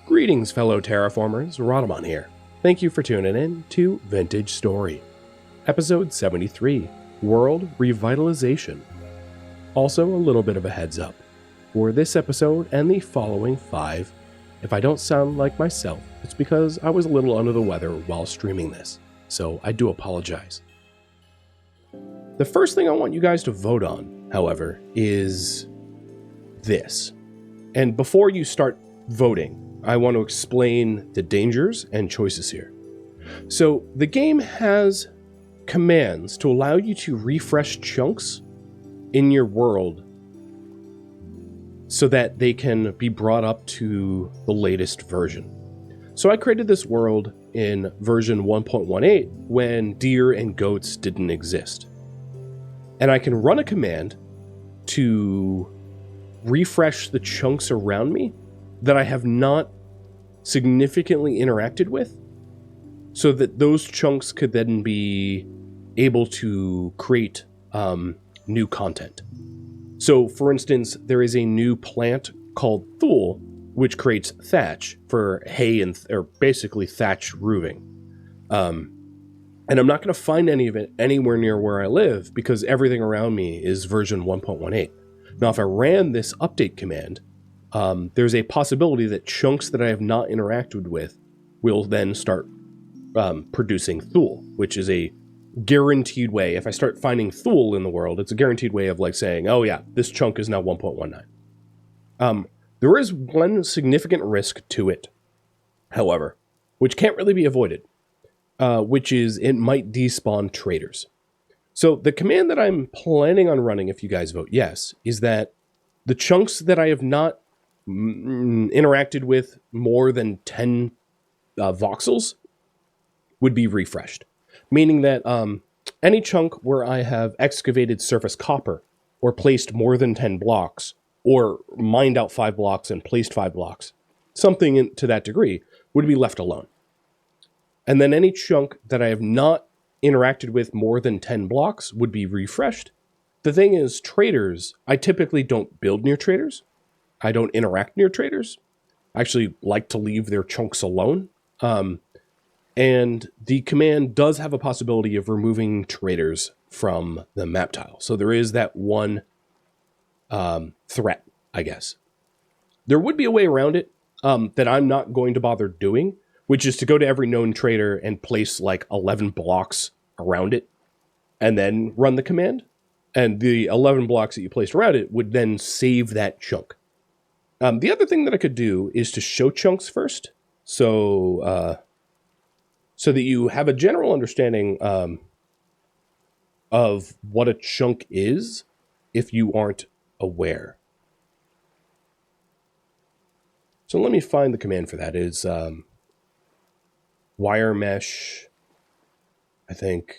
Greetings, fellow terraformers, Rhadamant here. Thank you for tuning in to Vintage Story, Episode 73, World Revitalization. Also, a little bit of a heads up. For this episode and the following 5, if I don't sound like myself, it's because I was a little under the weather while streaming this, so I do apologize. The first thing I want you guys to vote on, however, is this. And before you start voting, I want to explain the dangers and choices here. So the game has commands to allow you to refresh chunks in your world so that they can be brought up to the latest version. So I created this world in version 1.18 when deer and goats didn't exist. And I can run a command to refresh the chunks around me that I have not significantly interacted with, so that those chunks could then be able to create new content. So, for instance, there is a new plant called Thule, which creates thatch for hay or basically thatch roofing. And I'm not going to find any of it anywhere near where I live because everything around me is version 1.18. Now, if I ran this update command, there's a possibility that chunks that I have not interacted with will then start producing Thule, which is a guaranteed way. If I start finding Thule in the world, it's a guaranteed way of like saying, oh yeah, this chunk is now 1.19. There is one significant risk to it, however, which can't really be avoided, which is it might despawn traders. So the command that I'm planning on running, if you guys vote yes, is that the chunks that I have not interacted with more than 10 voxels would be refreshed. Meaning that any chunk where I have excavated surface copper or placed more than 10 blocks or mined out 5 blocks and placed 5 blocks, something to that degree, would be left alone. And then any chunk that I have not interacted with more than 10 blocks would be refreshed. The thing is, traders, I typically don't build near traders. I don't interact near traders. I actually like to leave their chunks alone. And the command does have a possibility of removing traders from the map tile. So there is that one threat, I guess. There would be a way around it that I'm not going to bother doing, which is to go to every known trader and place like 11 blocks around it and then run the command. And the 11 blocks that you placed around it would then save that chunk. The other thing that I could do is to show chunks first. So that you have a general understanding of what a chunk is if you aren't aware. So let me find the command for that. It's wire mesh, I think.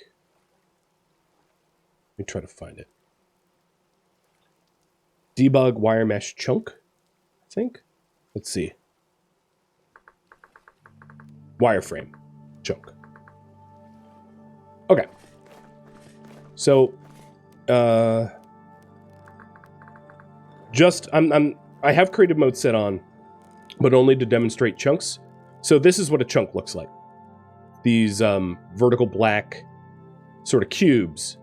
Let me try to find it. Debug wire mesh chunk, I think. Let's see. Wireframe chunk. Okay. So, I have creative mode set on, but only to demonstrate chunks. So this is what a chunk looks like. These vertical black sort of cubes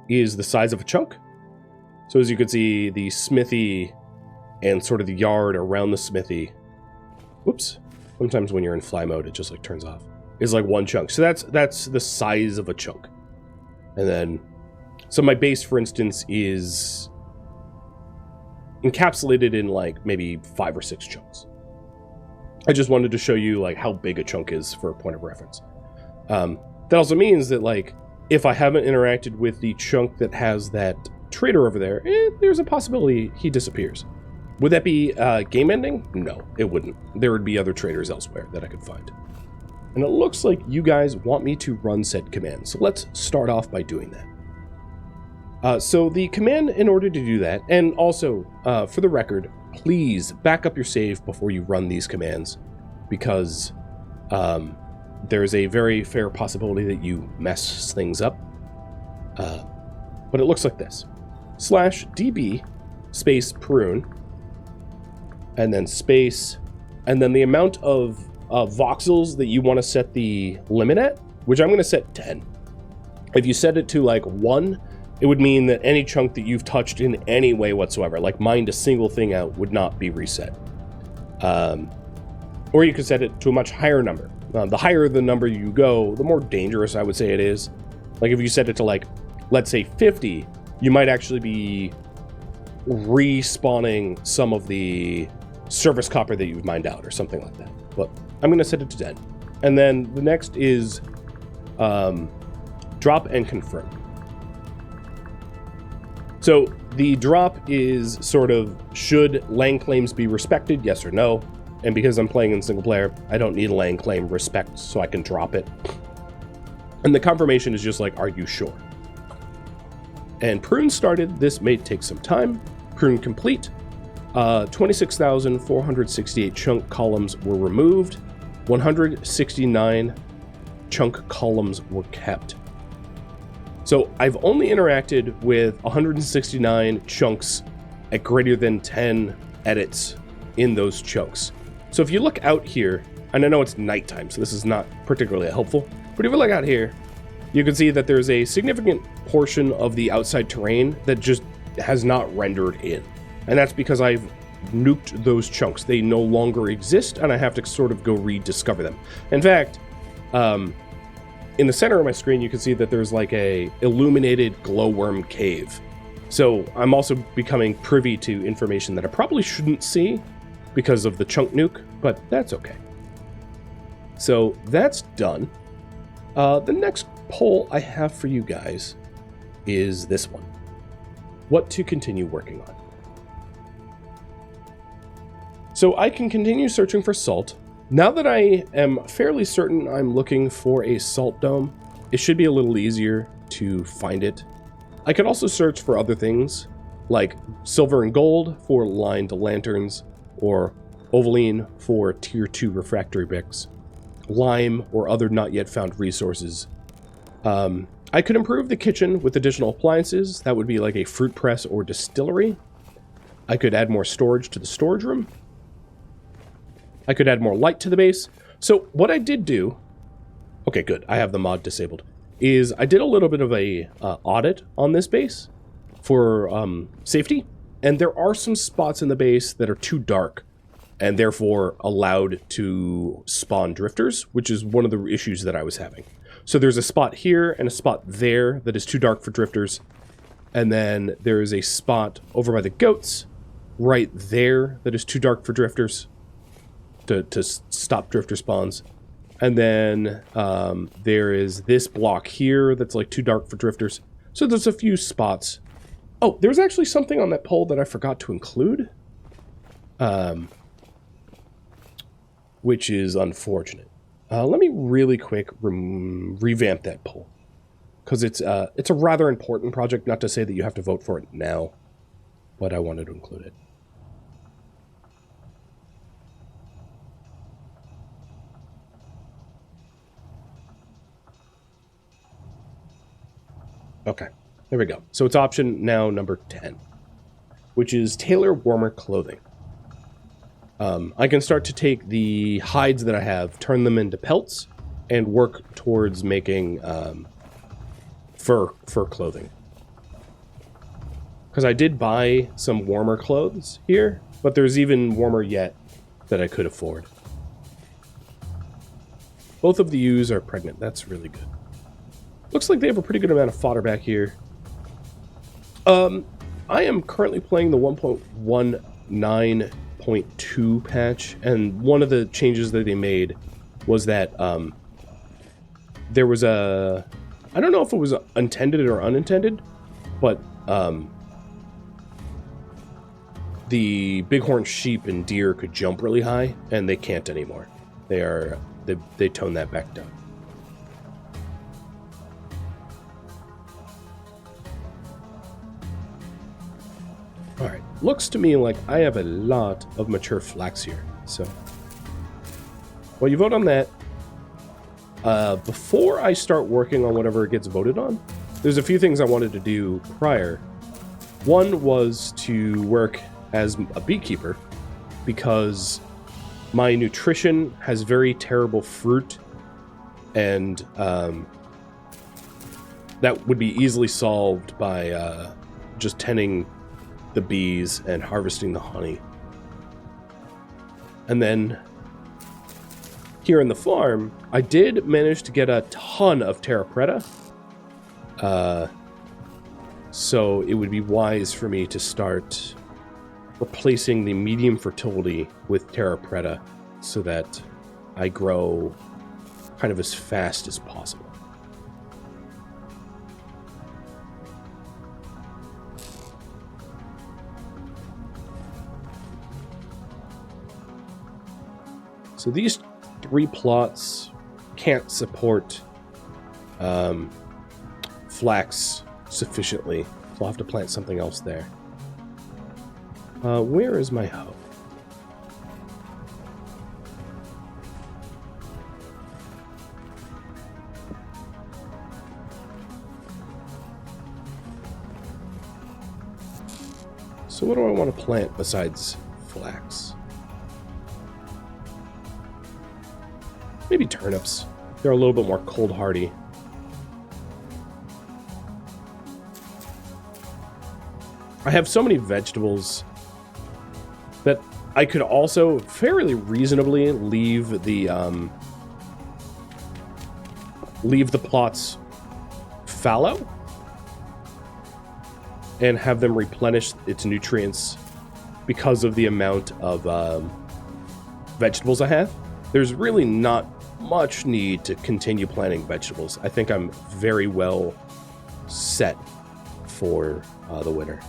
is the size of a chunk. So as you can see, the smithy and sort of the yard around the smithy. Whoops. Sometimes when you're in fly mode, it just like turns off. Is like one chunk. So that's the size of a chunk. And then, so my base, for instance, is encapsulated in like maybe 5 or 6 chunks. I just wanted to show you like how big a chunk is for a point of reference. That also means that like, if I haven't interacted with the chunk that has that trader over there, there's a possibility he disappears. Would that be game ending? No, it wouldn't. There would be other traders elsewhere that I could find. And it looks like you guys want me to run said command. So let's start off by doing that. So the command in order to do that, and also for the record, please back up your save before you run these commands, because there's a very fair possibility that you mess things up. But it looks like this. /db space prune, and then space and then the amount of voxels that you want to set the limit at, which I'm going to set 10. If you set it to like 1, it would mean that any chunk that you've touched in any way whatsoever, like mined a single thing out, would not be reset. Or you could set it to a much higher number. The higher the number you go, the more dangerous I would say it is. Like if you set it to like, let's say 50, you might actually be respawning some of the surface copper that you've mined out or something like that. But I'm going to set it to 10. And then the next is drop and confirm. So the drop is sort of, should land claims be respected, yes or no? And because I'm playing in single player, I don't need a land claim respect, so I can drop it. And the confirmation is just like, are you sure? And prune started. This may take some time. Prune complete. 26,468 chunk columns were removed. 169 chunk columns were kept. So I've only interacted with 169 chunks at greater than 10 edits in those chunks. So if you look out here, and I know it's nighttime, so this is not particularly helpful, but if you look out here, you can see that there's a significant portion of the outside terrain that just has not rendered in. And that's because I've nuked those chunks. They no longer exist, and I have to sort of go rediscover them. In fact, in the center of my screen, you can see that there's like a illuminated glowworm cave. So I'm also becoming privy to information that I probably shouldn't see because of the chunk nuke, but that's okay. So that's done. The next poll I have for you guys is this one. What to continue working on. So I can continue searching for salt. Now that I am fairly certain I'm looking for a salt dome, it should be a little easier to find it. I could also search for other things, like silver and gold for lined lanterns, or ovaline for tier 2 refractory bricks, lime or other not yet found resources. I could improve the kitchen with additional appliances. That would be like a fruit press or distillery. I could add more storage to the storage room. I could add more light to the base. So what I did do, okay, good, I have the mod disabled, is I did a little bit of a audit on this base for safety, and there are some spots in the base that are too dark and therefore allowed to spawn drifters, which is one of the issues that I was having. So there's a spot here and a spot there that is too dark for drifters, and then there is a spot over by the goats right there that is too dark for drifters. To stop drifter spawns. And then there is this block here that's like too dark for drifters. So there's a few spots. Oh, there's actually something on that poll that I forgot to include. Which is unfortunate. Let me really quick revamp that poll. Because it's a rather important project, not to say that you have to vote for it now. But I wanted to include it. Okay, there we go. So it's option now number 10, which is tailor warmer clothing. I can start to take the hides that I have, turn them into pelts, and work towards making fur clothing. Because I did buy some warmer clothes here, but there's even warmer yet that I could afford. Both of the ewes are pregnant. That's really good. Looks like they have a pretty good amount of fodder back here. I am currently playing the 1.19.2 patch, and one of the changes that they made was that there was a... I don't know if it was intended or unintended, but the bighorn sheep and deer could jump really high, and they can't anymore. They toned that back down. Alright, looks to me like I have a lot of mature flax here, so... Well, you vote on that. Before I start working on whatever gets voted on, there's a few things I wanted to do prior. One was to work as a beekeeper, because My nutrition has very terrible fruit, and that would be easily solved by just tending the bees and harvesting the honey. And then here in the farm, I did manage to get a ton of terra preta. So it would be wise for me to start replacing the medium fertility with terra preta so that I grow kind of as fast as possible. So these 3 plots can't support flax sufficiently, so I'll have to plant something else there. Where is my hoe? So what do I want to plant besides flax? Maybe turnips. They're a little bit more cold hardy. I have so many vegetables that I could also fairly reasonably leave the plots fallow and have them replenish its nutrients because of the amount of vegetables I have. There's really not much need to continue planting vegetables. I think I'm very well set for the winter.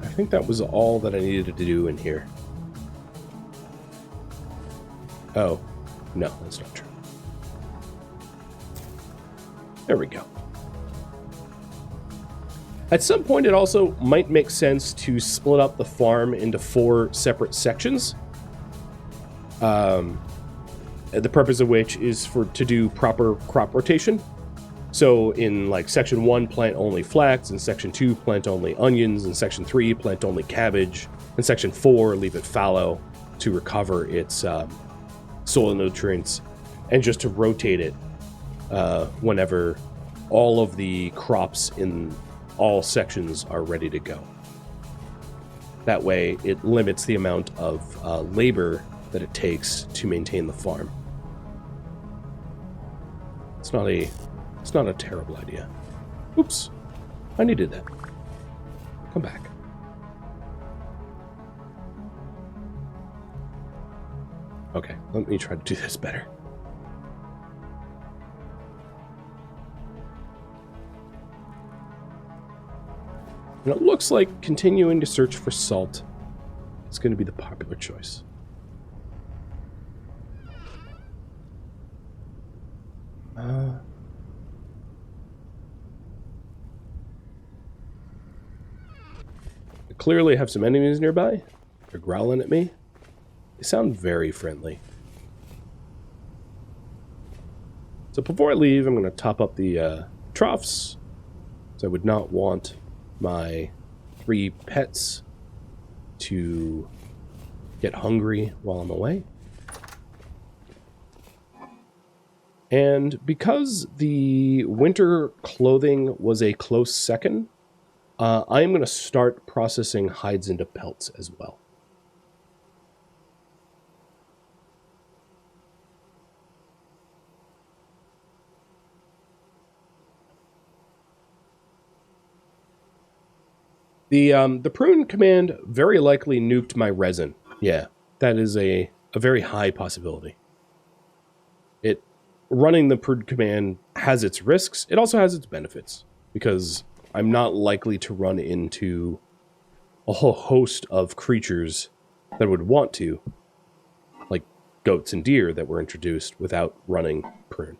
I think that was all that I needed to do in here. Oh, no, that's not true. There we go. At some point, it also might make sense to split up the farm into 4 separate sections. The purpose of which is to do proper crop rotation. So in like section 1, plant only flax, in section 2, plant only onions, in section 3, plant only cabbage, in section 4, leave it fallow to recover its soil nutrients, and just to rotate it whenever all of the crops in all sections are ready to go. That way, it limits the amount of labor that it takes to maintain the farm. It's not a terrible idea. Oops, I needed that. Come back. Okay, let me try to do this better. And it looks like continuing to search for salt is going to be the popular choice. I clearly have some enemies nearby. They're growling at me. They sound very friendly. So before I leave, I'm going to top up the troughs. So I would not want my 3 pets to get hungry while I'm away. And because the winter clothing was a close second, I am going to start processing hides into pelts as well. The prune command very likely nuked my resin. Yeah, that is a very high possibility. Running the prune command has its risks. It also has its benefits, because I'm not likely to run into a whole host of creatures that would want to, like goats and deer that were introduced without running prune.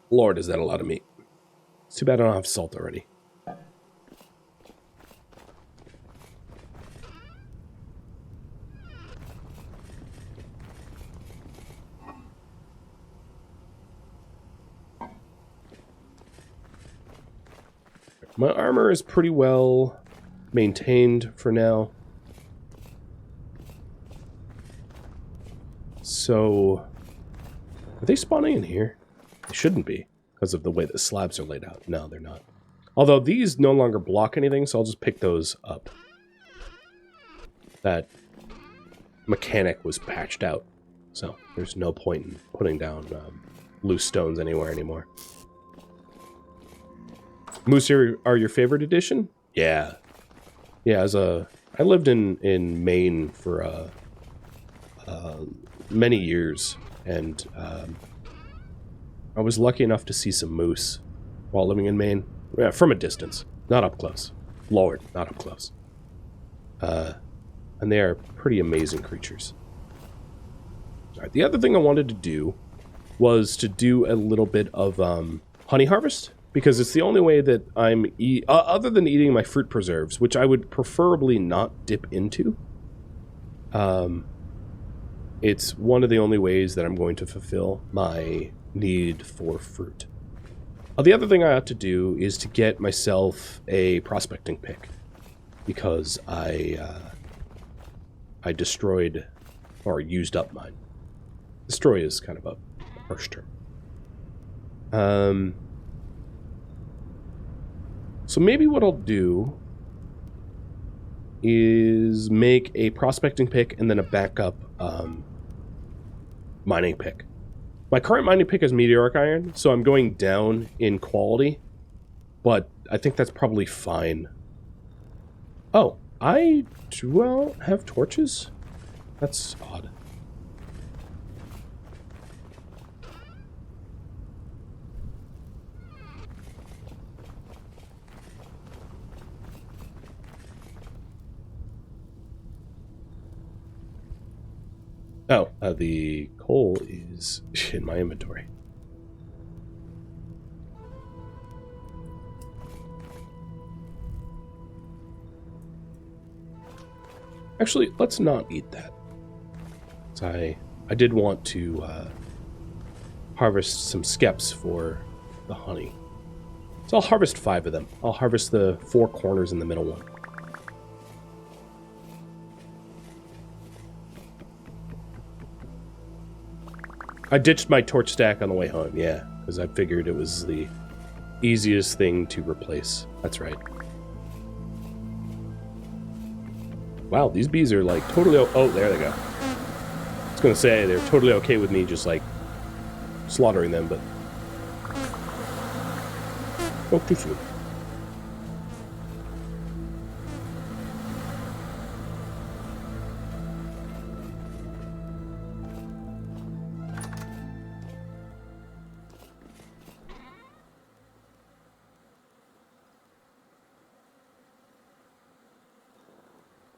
Lord, is that a lot of meat. It's too bad I don't have salt already. My armor is pretty well maintained for now. So, are they spawning in here? They shouldn't be, because of the way the slabs are laid out. No, they're not. Although these no longer block anything, so I'll just pick those up. That mechanic was patched out, so there's no point in putting down loose stones anywhere anymore. Moose are your favorite edition? Yeah. Yeah, I lived in Maine for many years, and I was lucky enough to see some moose while living in Maine. Yeah, from a distance, not up close. Lord, not up close. And they are pretty amazing creatures. All right, the other thing I wanted to do was to do a little bit of honey harvest, because it's the only way that I'm other than eating my fruit preserves, which I would preferably not dip into. It's one of the only ways that I'm going to fulfill my need for fruit. The other thing I ought to do is to get myself a prospecting pick, because I destroyed or used up mine. Destroy is kind of a harsh term. So maybe what I'll do is make a prospecting pick and then a backup mining pick. My current mining pick is meteoric iron, so I'm going down in quality, but I think that's probably fine. Oh, I do have torches? That's odd. Oh, the coal is in my inventory. Actually, let's not eat that. I did want to harvest some skeps for the honey. So I'll harvest 5 of them. I'll harvest the 4 corners in the middle one. I ditched my torch stack on the way home, yeah, because I figured it was the easiest thing to replace. That's right. Wow, these bees are like totally... Oh, there they go. I was going to say, they're totally okay with me just like slaughtering them, but... Oh, too soon.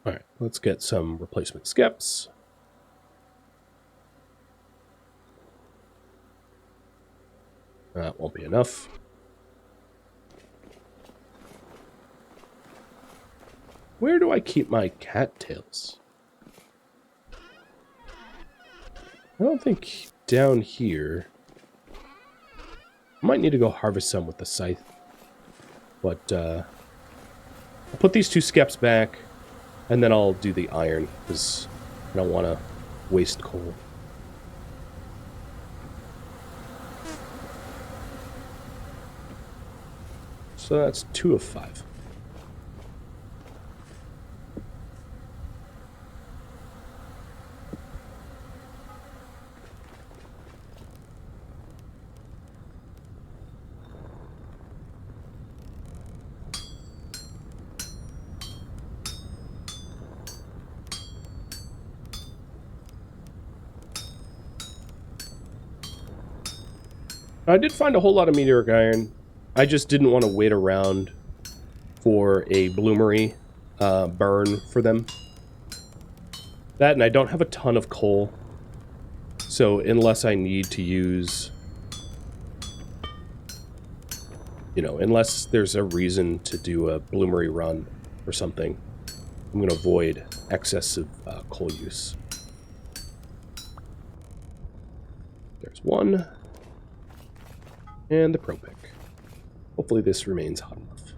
Alright, let's get some replacement skeps. That won't be enough. Where do I keep my cattails? I don't think down here. I might need to go harvest some with the scythe. But, I'll put these 2 skeps back. And then I'll do the iron, because I don't want to waste coal. So that's 2 of 5. I did find a whole lot of meteoric iron. I just didn't want to wait around for a bloomery burn for them. That, and I don't have a ton of coal. So unless I need to use... You know, unless there's a reason to do a bloomery run or something, I'm going to avoid excessive coal use. There's 1. And the pro pick. Hopefully this remains hot enough.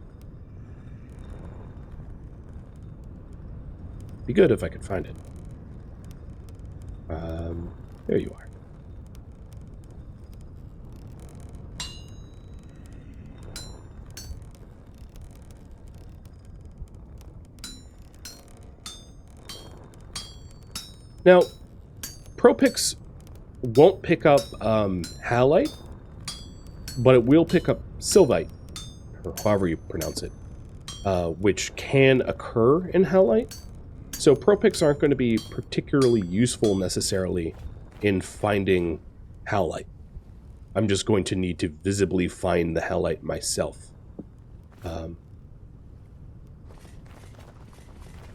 Be good if I could find it. There you are. Now, ProPix won't pick up halite, but it will pick up sylvite, or however you pronounce it, which can occur in halite. So ProPix aren't going to be particularly useful necessarily in finding halite. I'm just going to need to visibly find the halite myself.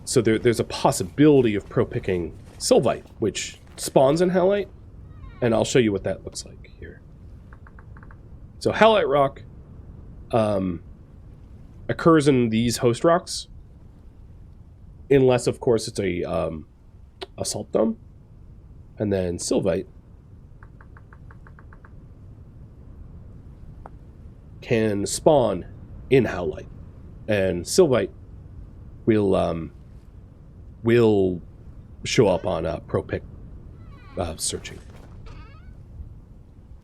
So there's a possibility of pro-picking sylvite, which spawns in halite, and I'll show you what that looks like here. So halite rock occurs in these host rocks, unless, of course, it's a salt dome, and then sylvite can spawn in halite, and sylvite will show up on ProPic searching.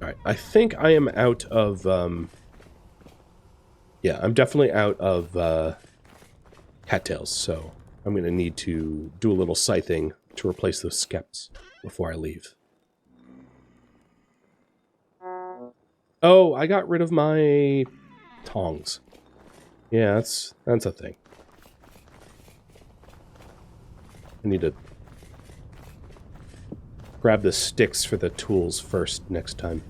All right, I think I am out of. Yeah, I'm definitely out of cattails, so I'm going to need to do a little scything to replace those skeps before I leave. Oh, I got rid of my tongs. Yeah, that's a thing. I need to grab the sticks for the tools first next time.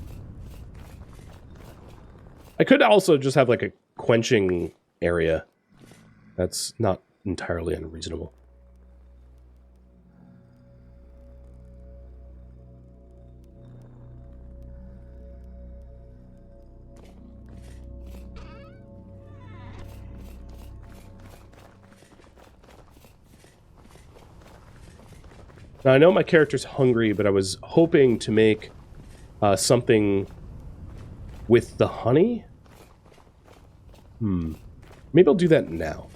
I could also just have like a quenching area. That's not entirely unreasonable. Now, I know my character's hungry, but I was hoping to make something with the honey. Maybe I'll do that now.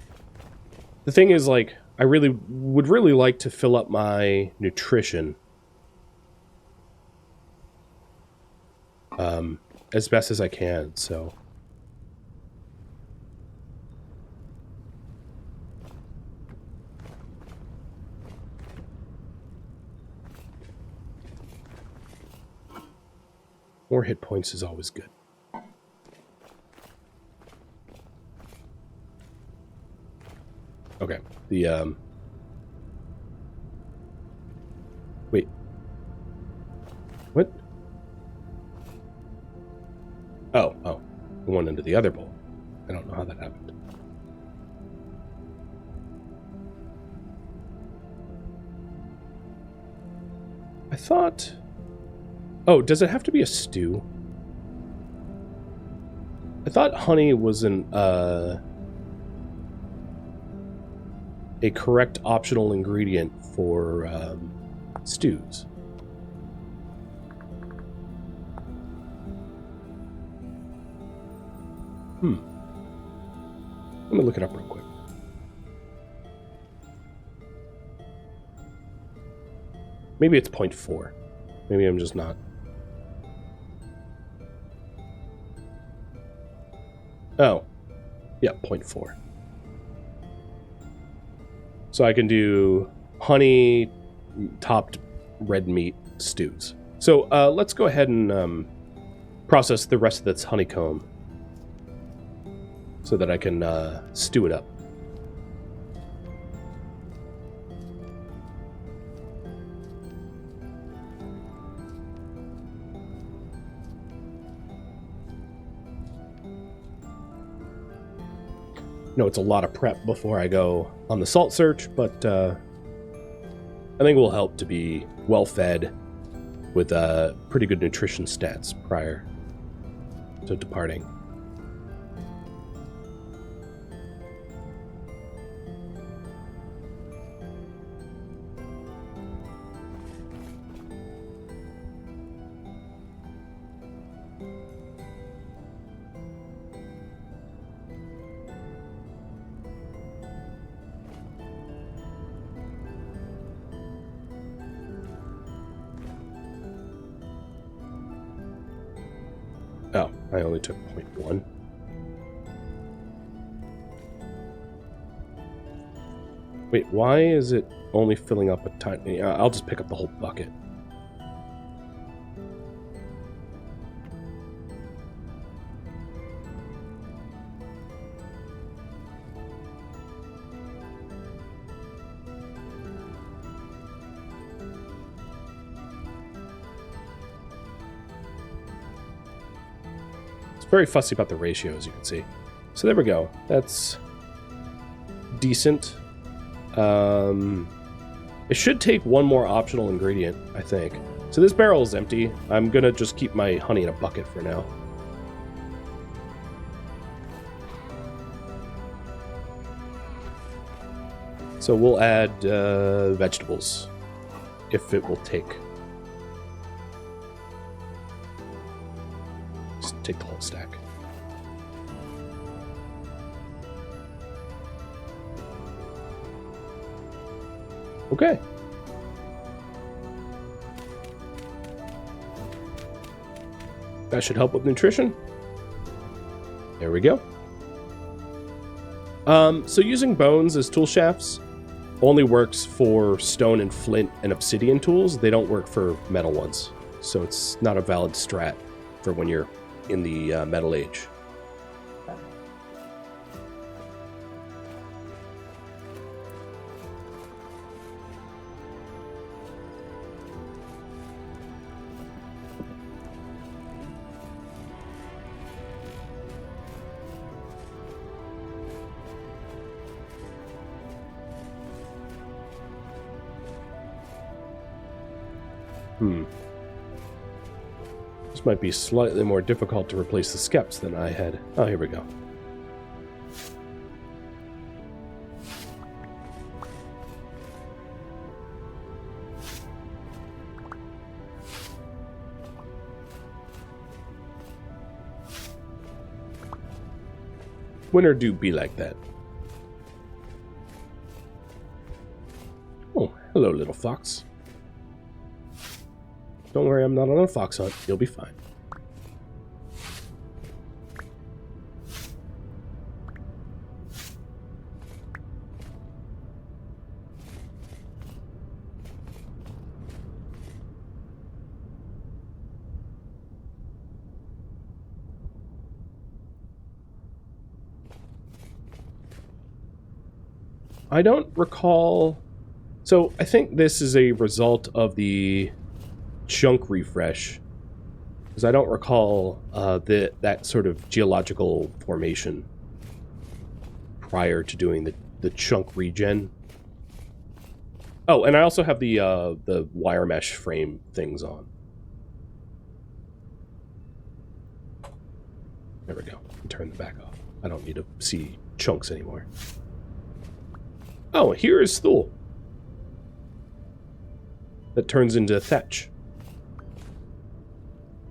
The thing is, like, I would really like to fill up my nutrition as best as I can, so... More hit points is always good. Okay, the, wait. What? Oh, it went into the other bowl. I don't know how that happened. I thought... Oh, does it have to be a stew? I thought honey was a correct optional ingredient for stews. Let me look it up real quick. Maybe it's 0.4. Maybe I'm just not. Oh, yeah, 0.4. So I can do honey topped red meat stews. So let's go ahead and process the rest of this honeycomb so that I can stew it up. No, it's a lot of prep before I go on the salt search, but I think it will help to be well fed with pretty good nutrition stats prior to departing. I only took 0.1. Wait, why is it only filling up a tiny... I'll just pick up the whole bucket. Very fussy about the ratio, as you can see. So there we go. That's decent. It should take one more optional ingredient, I think. So this barrel is empty. I'm gonna just keep my honey in a bucket for now. So we'll add vegetables, if it will take. Take the whole stack. Okay. That should help with nutrition. There we go. So using bones as tool shafts only works for stone and flint and obsidian tools. They don't work for metal ones. So it's not a valid strat for when you're in the Metal Age. This might be slightly more difficult to replace the skeps than I had. Oh, here we go. Winter do be like that. Oh, hello, little fox. Don't worry, I'm not on a fox hunt. You'll be fine. I don't recall... So, I think this is a result of the chunk refresh, because I don't recall that sort of geological formation prior to doing the chunk regen. Oh, and I also have the wire mesh frame things on. There we go. Turn the back off. I don't need to see chunks anymore. Oh, here is Thule. That turns into thatch.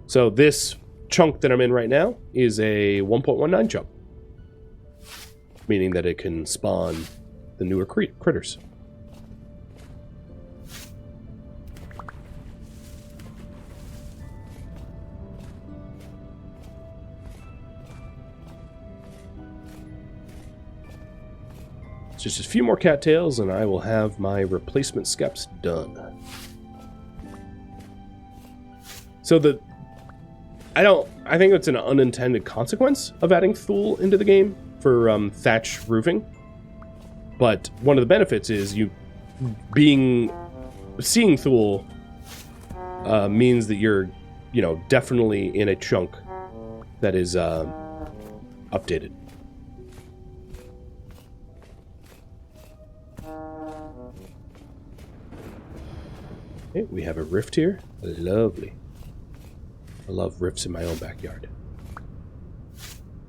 So this chunk that I'm in right now is a 1.19 chunk. Meaning that it can spawn the newer critters. Just a few more cattails and I will have my replacement skeps done. So I think it's an unintended consequence of adding Thule into the game for thatch roofing. But one of the benefits is seeing Thule means that you're, definitely in a chunk that is updated. Okay, we have a rift here. Lovely. I love rifts in my own backyard.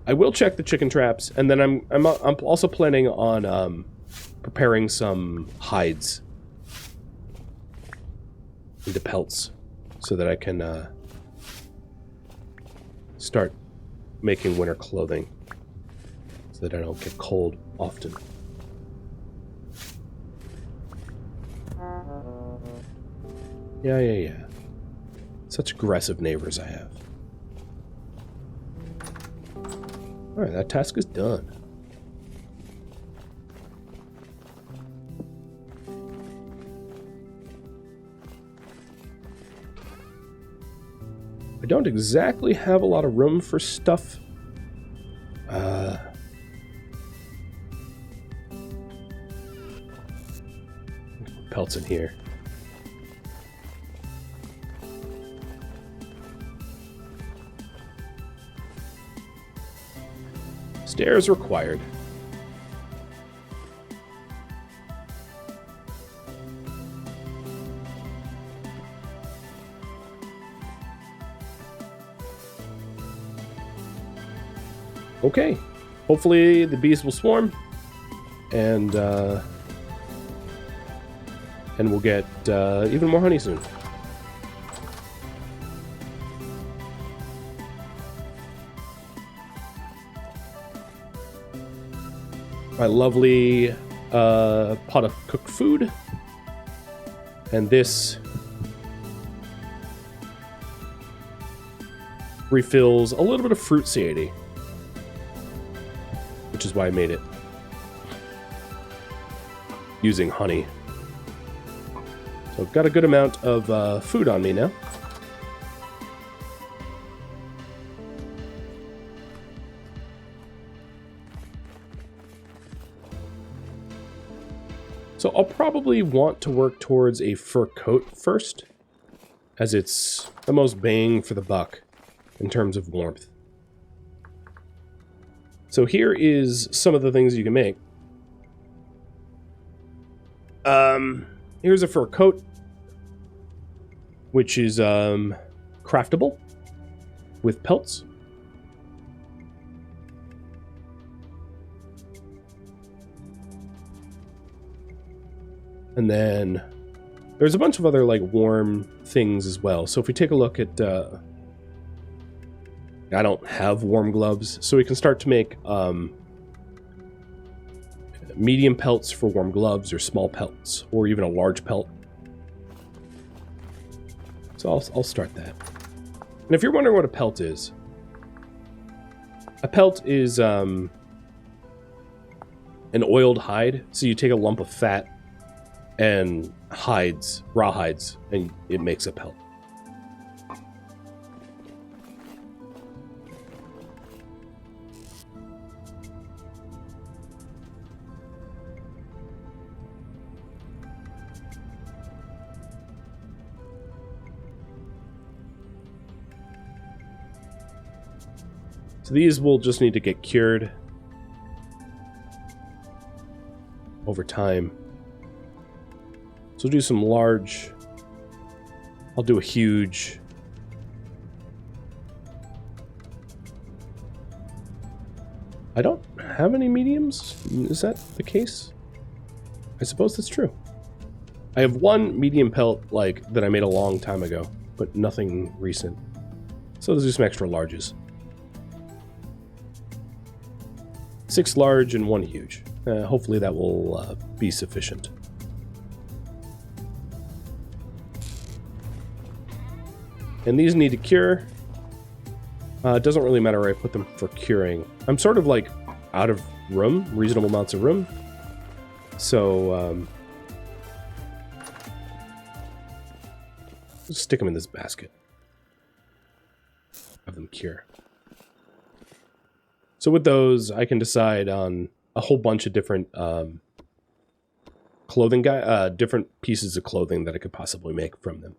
I will check the chicken traps, and then I'm also planning on preparing some hides into pelts so that I can start making winter clothing so that I don't get cold often. Yeah. Such aggressive neighbors I have. Alright, that task is done. I don't exactly have a lot of room for stuff. Pelts in here. Stairs required. Okay. Hopefully the bees will swarm, and we'll get even more honey soon. My lovely pot of cooked food, and this refills a little bit of fruit satiety, which is why I made it using honey. So I've got a good amount of food on me now. So I'll probably want to work towards a fur coat first, as it's the most bang for the buck in terms of warmth. So here is some of the things you can make. Here's a fur coat, which is craftable with pelts. And then there's a bunch of other like warm things as well. So if we take a look at, I don't have warm gloves, so we can start to make medium pelts for warm gloves, or small pelts, or even a large pelt. So I'll start that. And if you're wondering what a pelt is an oiled hide. So you take a lump of fat and raw hides, and it makes a pelt. So these will just need to get cured over time. So do some large. I'll do a huge. I don't have any mediums. Is that the case? I suppose that's true. I have one medium pelt that I made a long time ago, but nothing recent. So let's do some extra larges. 6 large and 1 huge. Hopefully that will be sufficient. And these need to cure. It doesn't really matter where I put them for curing. I'm sort of out of room, reasonable amounts of room. So just stick them in this basket. Have them cure. So with those, I can decide on a whole bunch of different different pieces of clothing that I could possibly make from them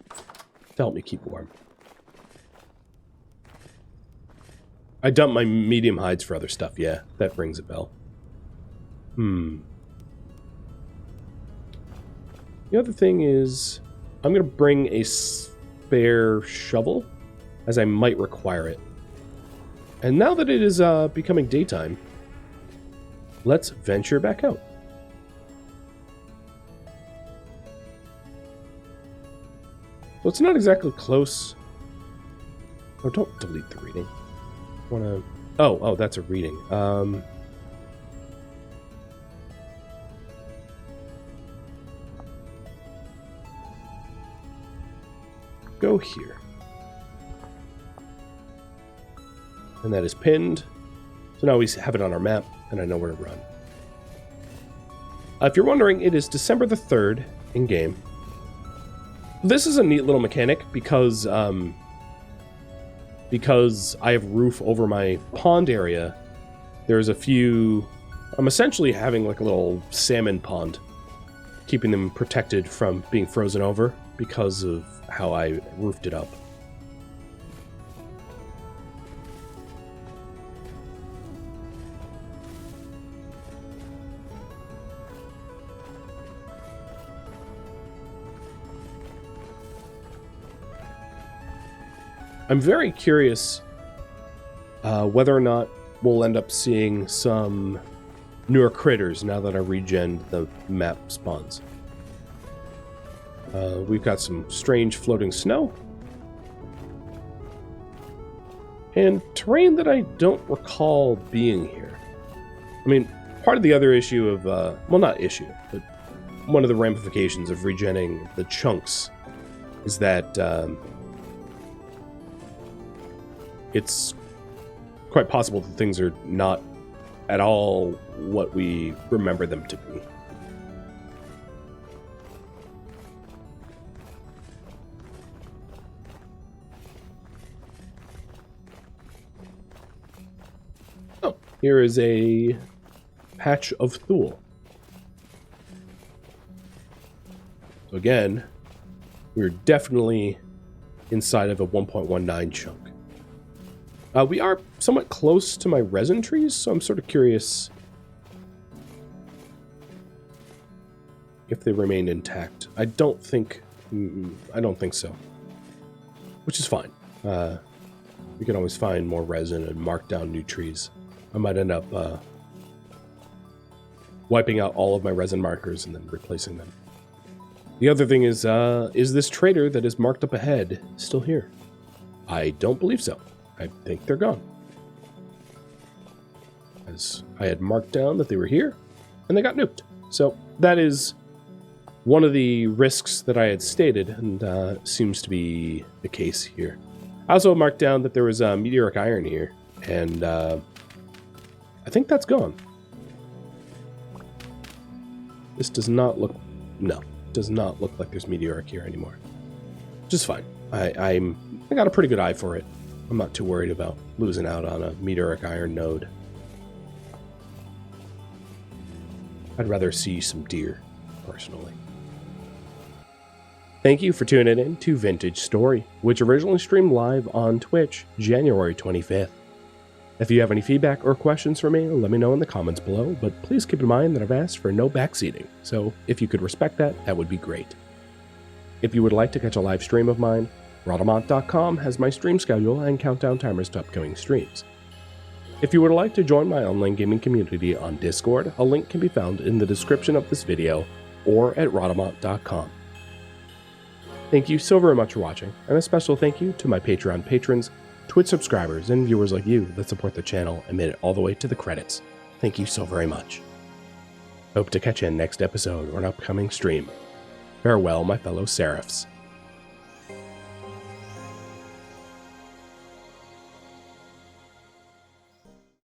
to help me keep warm. I dump my medium hides for other stuff. Yeah, that rings a bell. The other thing is, I'm going to bring a spare shovel, as I might require it. And now that it is becoming daytime, let's venture back out. So it's not exactly close. Oh, don't delete the reading. Oh, that's a reading. Go here. And that is pinned. So now we have it on our map, and I know where to run. If you're wondering, it is December the 3rd in-game. This is a neat little mechanic because I have roof over my pond area. There's a few... I'm essentially having like a little salmon pond, keeping them protected from being frozen over because of how I roofed it up. I'm very curious whether or not we'll end up seeing some newer critters now that I regened the map spawns. We've got some strange floating snow. And terrain that I don't recall being here. I mean, part of the other issue of, well, not issue, but one of the ramifications of regenning the chunks is that it's quite possible that things are not at all what we remember them to be. Oh, here is a patch of Thule. So again, we're definitely inside of a 1.19 chunk. We are somewhat close to my resin trees, so I'm sort of curious if they remain intact. I don't think so. Which is fine. We can always find more resin and mark down new trees. I might end up wiping out all of my resin markers and then replacing them. The other thing is this trader that is marked up ahead still here? I don't believe so. I think they're gone. As I had marked down that they were here, and they got nuked. So that is one of the risks that I had stated, and seems to be the case here. I also marked down that there was meteoric iron here, and I think that's gone. This does not look... No, it does not look like there's meteoric here anymore. Which is fine. I got a pretty good eye for it. I'm not too worried about losing out on a meteoric iron node. I'd rather see some deer, personally. Thank you for tuning in to Vintage Story, which originally streamed live on Twitch, January 25th. If you have any feedback or questions for me, let me know in the comments below, but please keep in mind that I've asked for no backseating, so if you could respect that, that would be great. If you would like to catch a live stream of mine, Rhadamant.com has my stream schedule and countdown timers to upcoming streams. If you would like to join my online gaming community on Discord, a link can be found in the description of this video or at Rhadamant.com. Thank you so very much for watching, and a special thank you to my Patreon patrons, Twitch subscribers, and viewers like you that support the channel and made it all the way to the credits. Thank you so very much. Hope to catch you in next episode or an upcoming stream. Farewell, my fellow Seraphs.